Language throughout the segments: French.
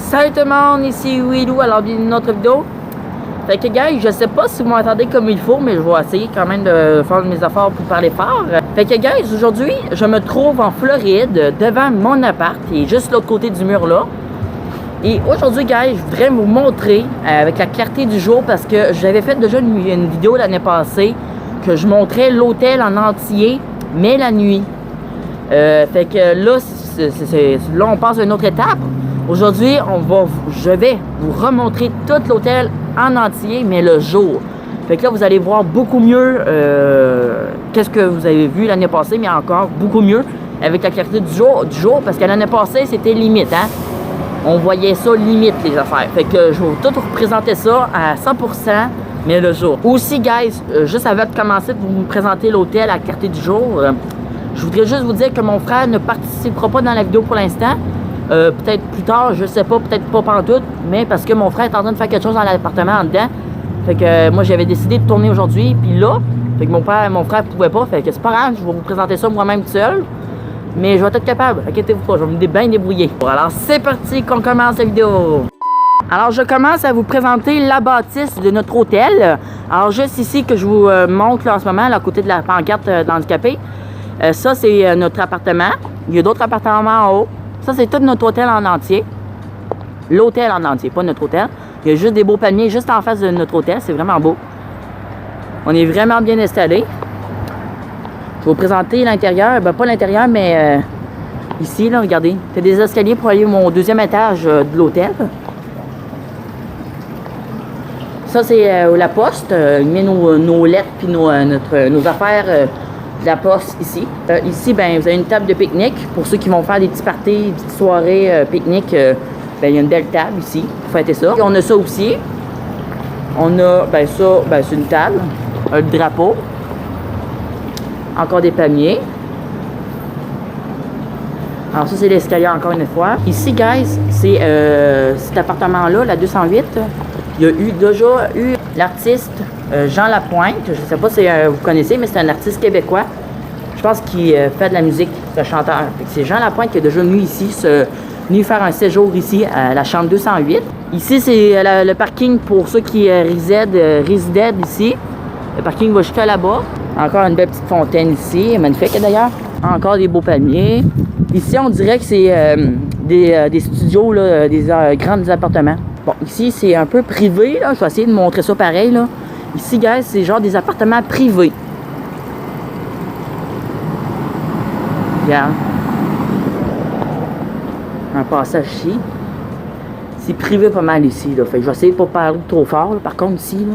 Salut tout le monde, ici Willou, alors bienvenue dans notre vidéo. Fait que guys, je sais pas si vous m'entendez comme il faut, mais je vais essayer quand même de faire mes affaires pour parler fort. Fait que guys, aujourd'hui, je me trouve en Floride, devant mon appart, qui est juste l'autre côté du mur là. Et aujourd'hui guys, je voudrais vous montrer avec la clarté du jour, parce que j'avais fait déjà une vidéo l'année passée, que je montrais l'hôtel en entier, mais la nuit. Fait que là, là on passe à une autre étape. Aujourd'hui, je vais vous remontrer tout l'hôtel en entier, mais le jour. Fait que là, vous allez voir beaucoup mieux qu'est-ce que vous avez vu l'année passée, mais encore beaucoup mieux avec la clarté du jour, parce que l'année passée, c'était limite, hein? On voyait ça limite, les affaires. Fait que je vais tout vous présenter ça à 100%, mais le jour. Aussi, guys, juste avant de commencer de vous présenter l'hôtel à la clarté du jour, je voudrais juste vous dire que mon frère ne participera pas dans la vidéo pour l'instant. Peut-être plus tard, je sais pas, peut-être pas pantoute, mais parce que mon frère est en train de faire quelque chose dans l'appartement en dedans. Fait que moi j'avais décidé de tourner aujourd'hui, puis là, fait que mon frère pouvait pas, fait que c'est pas grave, je vais vous présenter ça moi-même tout seul. Mais je vais être capable, inquiétez-vous pas, je vais me bien débrouiller. Bon, alors c'est parti qu'on commence la vidéo. Alors je commence à vous présenter la bâtisse de notre hôtel. Alors juste ici que je vous montre là, en ce moment, là, à côté de la pancarte d'handicapé. Ça c'est notre appartement. Il y a d'autres appartements en haut. Ça, c'est tout notre hôtel en entier. L'hôtel en entier, pas notre hôtel. Il y a juste des beaux palmiers juste en face de notre hôtel. C'est vraiment beau. On est vraiment bien installé. Je vais vous présenter l'intérieur. Ben, pas l'intérieur, mais ici, là, regardez. Il y a des escaliers pour aller au mon deuxième étage de l'hôtel. Ça, c'est la poste. Il met nos lettres puis nos affaires de la poste ici. Ici, ben, vous avez une table de pique-nique. Pour ceux qui vont faire des petits parties, des petites soirées pique-nique, ben, il y a une belle table ici pour fêter ça. Et on a ça aussi. On a, ben ça, ben, c'est une table, un drapeau. Encore des palmiers. Alors ça, c'est l'escalier encore une fois. Ici, guys, c'est cet appartement-là, la 208. Il y a déjà eu l'artiste Jean Lapointe. Je ne sais pas si vous connaissez, mais c'est un artiste québécois. Je pense qu'il fait de la musique, c'est un chanteur. C'est Jean Lapointe qui est déjà venu ici, venu faire un séjour ici à la chambre 208. Ici, c'est le parking pour ceux qui résidaient ici. Le parking va jusqu'à là-bas. Encore une belle petite fontaine ici, magnifique d'ailleurs. Encore des beaux palmiers. Ici, on dirait que c'est des studios, là, des grands appartements. Bon, ici, c'est un peu privé, là. Je vais essayer de montrer ça pareil, là. Ici, guys, c'est genre des appartements privés. Regarde. Un passage ici. C'est privé pas mal ici, là. Fait que je vais essayer de pas parler trop fort, là. Par contre, ici, là.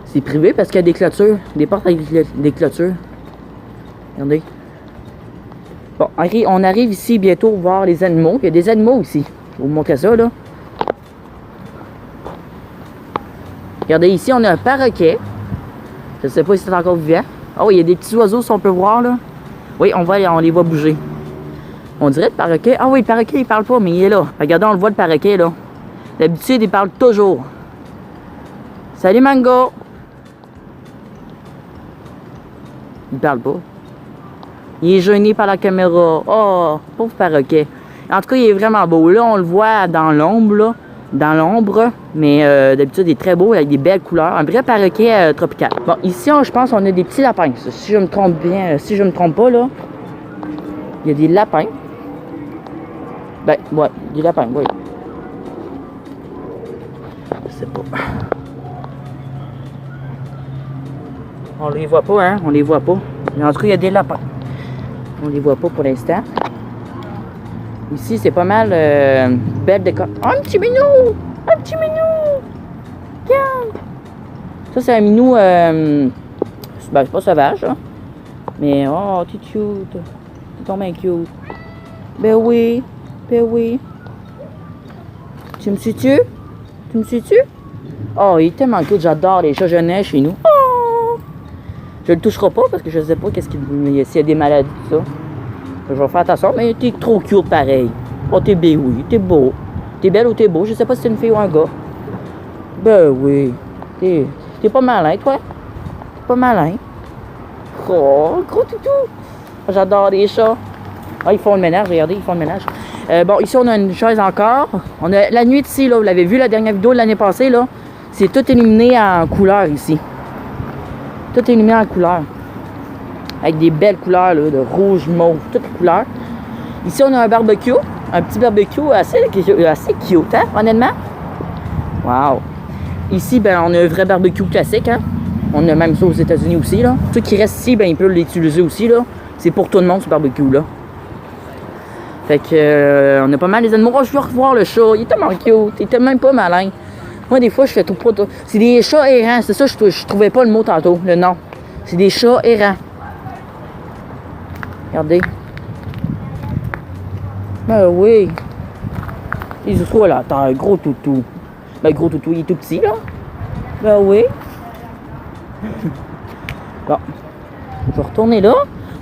C'est privé parce qu'il y a des clôtures. Des portes avec des clôtures. Regardez. Bon, on arrive ici bientôt voir les animaux. Il y a des animaux ici. Je vais vous montrer ça, là. Regardez, ici, on a un perroquet. Je ne sais pas si c'est encore vivant. Oh, il y a des petits oiseaux, si on peut voir, là. Oui, on les voit bouger. On dirait le perroquet. Ah oui, le perroquet, il parle pas, mais il est là. Regardez, on le voit, le perroquet, là. D'habitude, il parle toujours. Salut, Mango! Il parle pas. Il est gêné par la caméra. Oh, pauvre perroquet. En tout cas, il est vraiment beau. Là, on le voit dans l'ombre, là. Dans l'ombre. Mais d'habitude, il est très beau avec des belles couleurs. Un vrai perroquet tropical. Bon, ici, je pense qu'on a des petits lapins. Si je me trompe bien, si je me trompe pas, là. Il y a des lapins. Ben, ouais, des lapins, oui. Je sais pas. On les voit pas, hein? On les voit pas. Mais en tout cas, il y a des lapins. On les voit pas pour l'instant. Ici, c'est pas mal belle décor. Oh, un petit minou! Un petit minou! Regarde! Ça, c'est un minou... ben, c'est pas sauvage, hein? Mais, oh, t'es cute. T'es tombé cute. Ben oui. Ben oui. Tu me suis-tu? Tu me suis-tu? Oh, il est tellement cute. J'adore les chats jeunesse chez nous. Oh! Je le toucherai pas parce que je sais pas s'il y a des maladies, tout ça. Je vais faire attention, mais t'es trop cute pareil. Oh, t'es belle, oui, t'es beau. T'es belle ou t'es beau, je sais pas si c'est une fille ou un gars. Ben oui. T'es pas malin, toi? T'es pas malin. Oh, gros toutou. J'adore les chats. Ah, ils font le ménage, regardez, ils font le ménage. Bon, ici, on a une chaise encore. On a la nuit ici, là, vous l'avez vu la dernière vidéo de l'année passée, là. C'est tout illuminé en couleur ici. Tout illuminé en couleur. Avec des belles couleurs, là, de rouge, mauve, toutes les couleurs. Ici, on a un barbecue. Un petit barbecue assez cute, hein, honnêtement. Wow. Ici, ben, on a un vrai barbecue classique, hein. On a même ça aux États-Unis aussi, là. Ceux qui restent ici, ben, ils peuvent l'utiliser aussi, là. C'est pour tout le monde, ce barbecue-là. Fait que, on a pas mal les animaux. Oh, je veux revoir le chat. Il est tellement cute. Il était même pas malin. Moi, des fois, je fais tout pas. C'est des chats errants. C'est ça, je trouvais pas le mot tantôt, le nom. C'est des chats errants. Regardez. Ben oui. Ils se trouvent là. T'as un gros toutou. Ben, le gros toutou, il est tout petit, là. Ben oui. Bon. Je vais retourner là.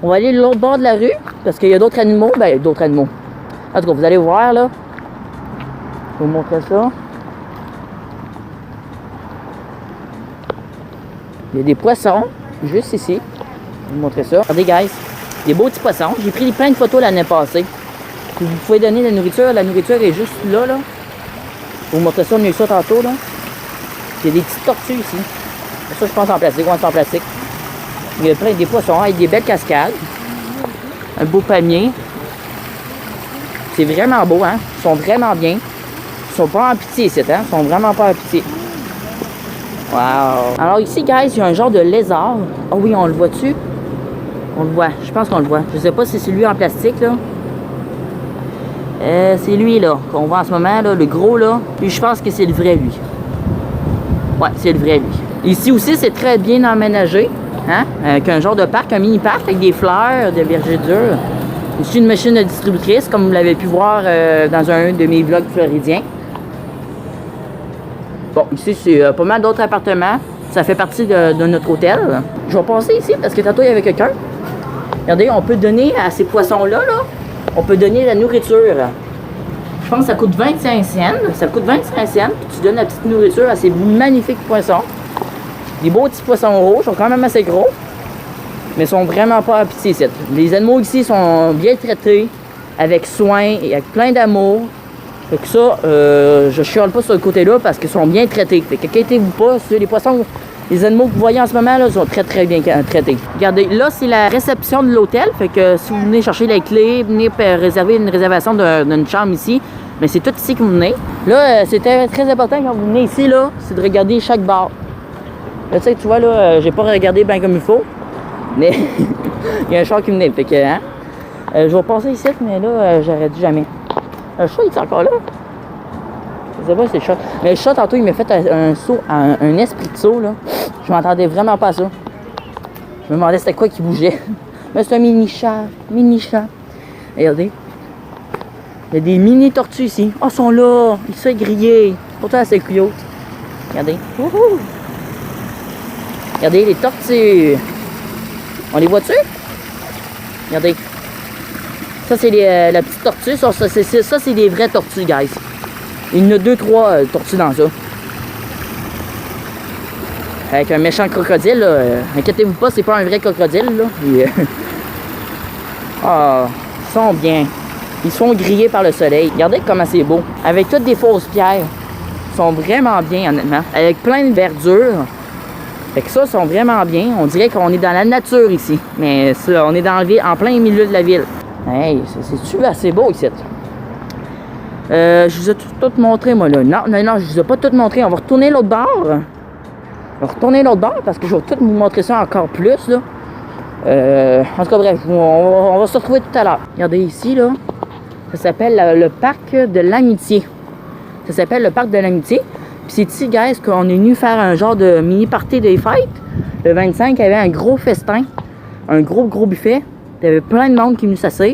On va aller de l'autre bord de la rue. Parce qu'il y a d'autres animaux. Ben, d'autres animaux. En tout cas, vous allez voir, là. Je vais vous montrer ça. Il y a des poissons. Juste ici. Je vais vous montrer ça. Regardez, guys. Des beaux petits poissons. J'ai pris plein de photos l'année passée. Puis vous pouvez donner la nourriture. La nourriture est juste là, là. Je vais vous montrer ça. On a eu ça tantôt, là. Il y a des petites tortues ici. Ça, je pense en plastique. Ouais, c'est en plastique. Il y a plein des poissons avec des belles cascades. Un beau palmier. C'est vraiment beau, hein. Ils sont vraiment bien. Ils sont pas en pitié, ici, hein. Ils sont vraiment pas en pitié. Wow. Alors ici, guys, il y a un genre de lézard. Ah oui, on le voit-tu? On le voit. Je pense qu'on le voit. Je sais pas si c'est lui en plastique, là. C'est lui, là, qu'on voit en ce moment, là, le gros, là. Puis je pense que c'est le vrai, lui. Ouais, c'est le vrai, lui. Ici aussi, c'est très bien aménagé. Hein? Avec un genre de parc, un mini-parc avec des fleurs, des vergédures. Ici, une machine de distributrice, comme vous l'avez pu voir dans un de mes vlogs floridiens. Bon, ici, c'est pas mal d'autres appartements. Ça fait partie de notre hôtel. Je vais passer ici parce que tantôt, il y avait quelqu'un. Regardez, on peut donner à ces poissons-là, là, on peut donner la nourriture. Je pense que ça coûte 25 cents. Ça coûte 25 cents. Puis tu donnes la petite nourriture à ces magnifiques poissons. Des beaux petits poissons rouges, sont quand même assez gros, mais sont vraiment pas à pitié ici. Les animaux ici sont bien traités, avec soin et avec plein d'amour. Fait que ça, je chiale pas sur le côté-là parce qu'ils sont bien traités. Fait que inquiétez-vous pas, les poissons, les animaux que vous voyez en ce moment, là, sont très très bien traités. Regardez, là, c'est la réception de l'hôtel. Fait que si vous venez chercher les clés, venez réserver une réservation d'une chambre ici, mais c'est tout ici que vous venez. Là, c'était très important quand vous venez ici, là, c'est de regarder chaque bar. Là, tu sais, tu vois, là, j'ai pas regardé bien comme il faut. Mais il y a un chat qui venait. Fait que, hein. Je vais passer ici, mais là, j'aurais dû jamais. Le chat, il est encore là? Je sais pas si c'est le chat. Mais le chat, tantôt, il m'a fait un saut, un esprit de saut, là. Je m'entendais vraiment pas à ça. Je me demandais c'était quoi qui bougeait. Mais c'est un mini-chat. Mini-chat. Regardez. Il y a des mini-tortues ici. Oh, ils sont là. Ils sont grillés. Pourtant, c'est cute. Regardez. Wouhou! Regardez les tortues. On les voit-tu? Regardez. Ça, c'est la petite tortue. Ça, c'est des vraies tortues, guys. Il y en a 2-3 tortues dans ça. Avec un méchant crocodile, là. Inquiétez-vous pas, c'est pas un vrai crocodile, là. Ah, ils sont bien. Ils sont grillés par le soleil. Regardez comment c'est beau. Avec toutes des fausses pierres. Ils sont vraiment bien, honnêtement. Avec plein de verdure. Fait que ça, ils sont vraiment bien. On dirait qu'on est dans la nature ici. Mais ça, on est en plein milieu de la ville. Hey, c'est-tu assez beau ici? Je vous ai tout montré, moi, là. Non, je vous ai pas tout montré. On va retourner l'autre bord. On va retourner l'autre bord parce que je vais tout vous montrer ça encore plus, là. En tout cas, bref, on va se retrouver tout à l'heure. Regardez ici, là. Ça s'appelle le parc de l'amitié. Ça s'appelle le parc de l'amitié. Puis c'est ici, guys, qu'on est venu faire un genre de mini party des fêtes. Le 25, il y avait un gros festin. Un gros buffet. Il y avait plein de monde qui est venu s'asseoir.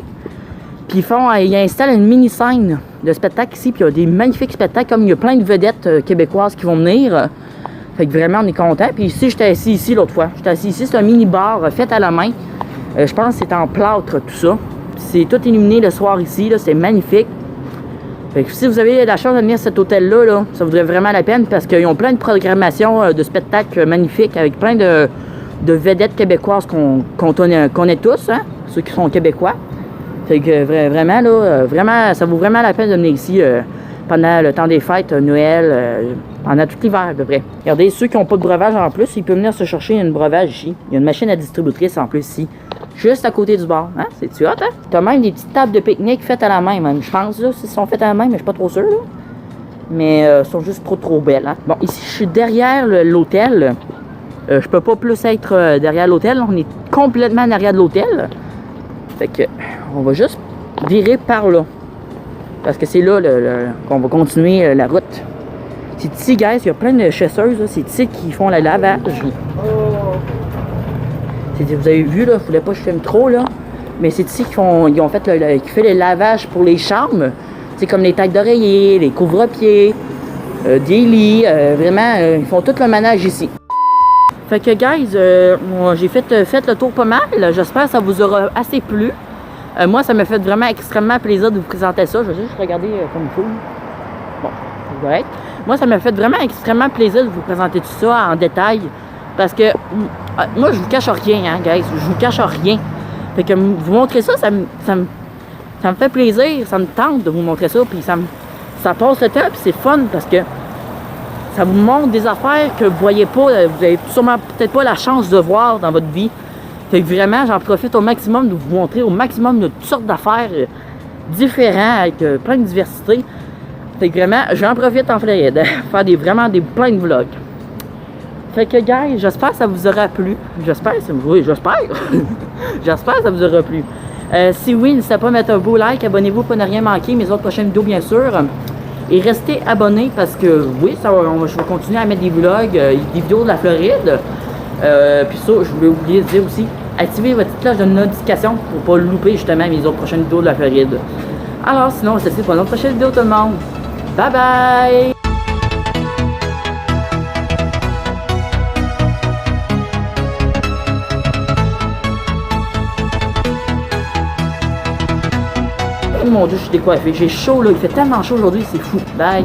Puis ils installent une mini scène de spectacle ici. Puis il y a des magnifiques spectacles. Comme il y a plein de vedettes québécoises qui vont venir. Fait que vraiment, on est content. Puis ici, j'étais assis ici l'autre fois. J'étais assis ici. C'est un mini bar fait à la main. Je pense que c'est en plâtre, tout ça. C'est tout illuminé le soir ici. C'est magnifique. Fait que si vous avez la chance de venir à cet hôtel-là, là, ça vaudrait vraiment la peine parce qu'ils ont plein de programmations de spectacles magnifiques avec plein de vedettes québécoises qu'on connaît tous, hein, ceux qui sont québécois. Fait que vraiment, là, vraiment, ça vaut vraiment la peine de venir ici pendant le temps des fêtes, Noël, pendant tout l'hiver à peu près. Regardez, ceux qui n'ont pas de breuvage en plus, ils peuvent venir se chercher une breuvage ici. Il y a une machine à distributrice en plus ici, juste à côté du bar. Hein? C'est-tu hot, hein? T'as même des petites tables de pique-nique faites à la main, même. Je pense, là, si elles sont faites à la main, mais je suis pas trop sûr, là. Mais elles sont juste trop belles, hein? Bon, ici, je suis derrière l'hôtel. Je peux pas plus être derrière l'hôtel. On est complètement derrière de l'hôtel. Fait que, on va juste virer par là. Parce que c'est là qu'on va continuer la route. C'est ici, guys, il y a plein de chasseuses. C'est ici qui font le lavage. Vous avez vu, là, je voulais pas que je filme trop, là. Mais c'est ici qu'ils ont fait qui fait le lavage pour les chambres. C'est comme les têtes d'oreiller, les couvre-pieds, des lits. Vraiment, ils font tout le manège ici. Fait que, guys, moi, j'ai fait le tour pas mal. J'espère que ça vous aura assez plu. Moi, ça m'a fait vraiment extrêmement plaisir de vous présenter ça. Je vais juste regarder comme il faut. Bon, c'est correct. Moi, ça m'a fait vraiment extrêmement plaisir de vous présenter tout ça en détail. Parce que moi, je vous cache rien, hein, guys. Je vous cache rien. Fait que vous montrer ça, ça me fait plaisir. Ça me tente de vous montrer ça. Puis ça passe le temps. Puis c'est fun parce que ça vous montre des affaires que vous voyez pas. Vous avez sûrement peut-être pas la chance de voir dans votre vie. Fait que vraiment, j'en profite au maximum de vous montrer au maximum de toutes sortes d'affaires différentes avec plein de diversité. Fait que vraiment, j'en profite en Floride, faire plein de vlogs. Fait que, guys, j'espère que ça vous aura plu. Oui, j'espère. J'espère que ça vous aura plu. Si oui, n'hésitez pas à mettre un beau like, abonnez-vous pour ne rien manquer, mes autres prochaines vidéos, bien sûr. Et restez abonnés parce que, oui, je vais continuer à mettre des vlogs, des vidéos de la Floride. Puis ça, je voulais oublier de dire aussi, activez votre petite cloche de notification pour ne pas louper justement mes autres prochaines vidéos de la Floride. Alors sinon, c'est pour notre prochaine vidéo tout le monde. Bye bye! Oh mon dieu, je suis décoiffé. J'ai chaud là, il fait tellement chaud aujourd'hui, c'est fou. Bye!